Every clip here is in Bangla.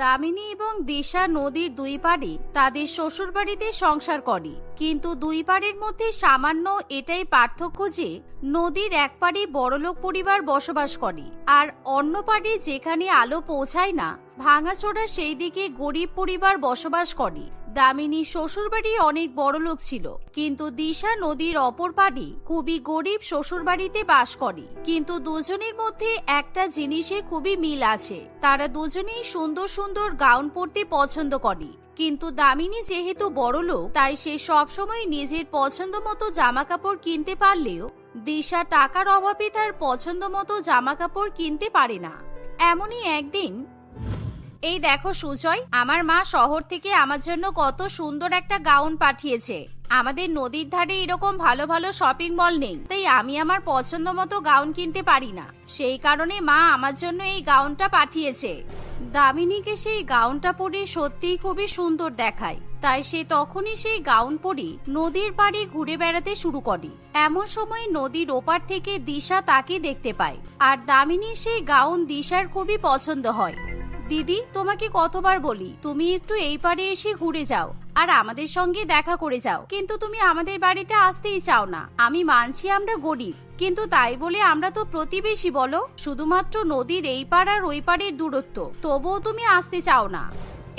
দামিনী এবং দিশা নদীর দুই পাড়ে তাদের শ্বশুর বাড়িতে সংসার করে, কিন্তু দুই পাড়ের মধ্যে সামান্য এটাই পার্থক্য যে নদীর এক পাড়ে বড়লোক পরিবার বসবাস করে, আর অন্য পাড়ে যেখানে আলো পৌঁছায় না ভাঙাচোরা সেই দিকে গরিব পরিবার বসবাস করে। দামিনীর শ্বশুরবাড়ি অনেক বড়লোক ছিল, কিন্তু দিশা নদীর অপর পাড়ে খুবই গরিব শ্বশুরবাড়িতে বাস করে। কিন্তু দুজনের মধ্যে একটা জিনিসে খুবই মিল আছে, তারা দুজনেই সুন্দর সুন্দর গাউন পরতে পছন্দ করে। কিন্তু দামিনী যেহেতু বড়লোক, তাই সে সবসময় নিজের পছন্দ মতো জামা কাপড় কিনতে পারলেও দিশা টাকার অভাবে তার পছন্দ মতো জামা কাপড় কিনতে পারে না। এমনই একদিন, এই দেখো সুজয়, আমার মা শহর থেকে আমার জন্য কত সুন্দর একটা গাউন পাঠিয়েছে। আমাদের নদীর ধারে এরকম ভালো ভালো শপিং মল নেই, তাই আমি আমার পছন্দ মতো গাউন কিনতে পারি না। সেই কারণে মা আমার জন্য এই গাউনটা পাঠিয়েছে। দামিনীকে সেই গাউনটা পরে সত্যিই খুবই সুন্দর দেখায়, তাই সে তখনই সেই গাউন পরে নদীর পাড়ে ঘুরে বেড়াতে শুরু করে। এমন সময় নদীর ওপার থেকে দিশা তাকে দেখতে পায়, আর দামিনীর সেই গাউন দিশার খুবই পছন্দ হয়। দিদি, তোমাকে কতবার বলি তুমি একটু এই পারে এসে ঘুরে যাও আর আমাদের সঙ্গে দেখা করে যাও, কিন্তু তুমি আমাদের বাড়িতে আসতেই চাও না। আমি মানছি আমরা গরিব, কিন্তু তাই বলে আমরা তো প্রতিবেশী বলো, শুধুমাত্র নদীর এই পার আর ওই পারের দূরত্ব, তবুও তুমি আসতে চাও না।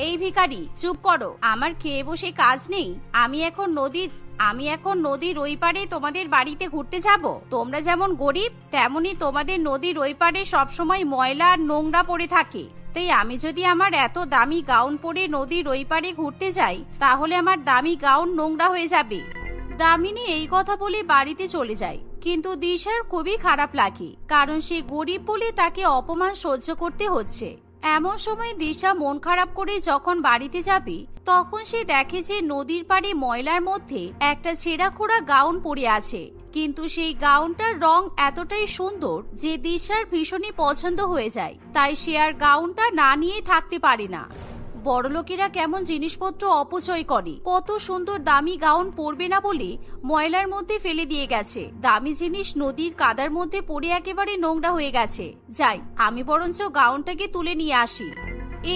এই ভিখারি, চুপ করো, আমার খেয়ে বসে কাজ নেই। আমি এখন নদীর ওই পারে তোমাদের বাড়িতে ঘুরতে যাব। তোমরা যেমন গরিব, তেমনি তোমাদের নদীর ওই পারে সবসময় ময়লা আর নোংরা পড়ে থাকে। তাই আমি যদি আমার এত দামি গাউন পরে নদীর ওই পারে ঘুরতে যাই, তাহলে আমার দামি গাউন নোংরা হয়ে যাবে। দামিনী এই কথা বলে বাড়িতে চলে যায়, কিন্তু দিশার খুবই খারাপ লাগে, কারণ সে গরিব বলে তাকে অপমান সহ্য করতে হচ্ছে। এমন সময় দিশা মন খারাপ করে যখন বাড়িতে যাবে, তখন সে দেখে যে নদীর পাড়ে ময়লার মধ্যে একটা ছেঁড়া খোড়া গাউন পরে আছে। কিন্তু সেই গাউনটার রং এতটাই সুন্দর যে দিশার ভীষণই পছন্দ হয়ে যায়, তাই সে আর গাউনটা না নিয়ে থাকতে পারে না। বড়লোকেরা কেমন জিনিসপত্র অপচয় করে, কত সুন্দর দামি গাউন পরবে না বলে ময়লার মধ্যে ফেলে দিয়ে গেছে। দামি জিনিস নদীর কাদার মধ্যে পড়ে একেবারে নোংরা হয়ে গেছে। যাই, আমি বরঞ্চ গাউনটাকে তুলে নিয়ে আসি।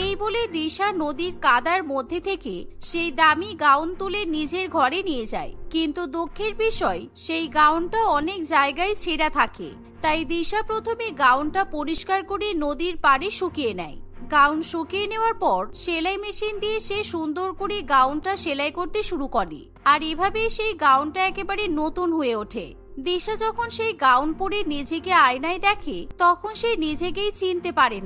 এই বলে দিশা নদীর কাদার মধ্যে থেকে সেই দামি গাউন তুলে নিজের ঘরে নিয়ে যায়, কিন্তু দুঃখের বিষয় সেই গাউনটা অনেক জায়গায় ছেঁড়া থাকে। তাই দিশা প্রথমে গাউনটা পরিষ্কার করে নদীর পাড়ে শুকিয়ে নেয়। গাউন শুকিয়ে নেওয়ার পর সেলাই মেশিন দিয়ে সে সুন্দর করে গাউনটা সেলাই করতে শুরু করে, আর এভাবেই সেই গাউনটা একেবারে নতুন হয়ে ওঠে। দিশা যখন সেই গাউন পরে নিজেকে আয়নায় দেখে, তখন সে নিজেকেই চিনতে পারে না।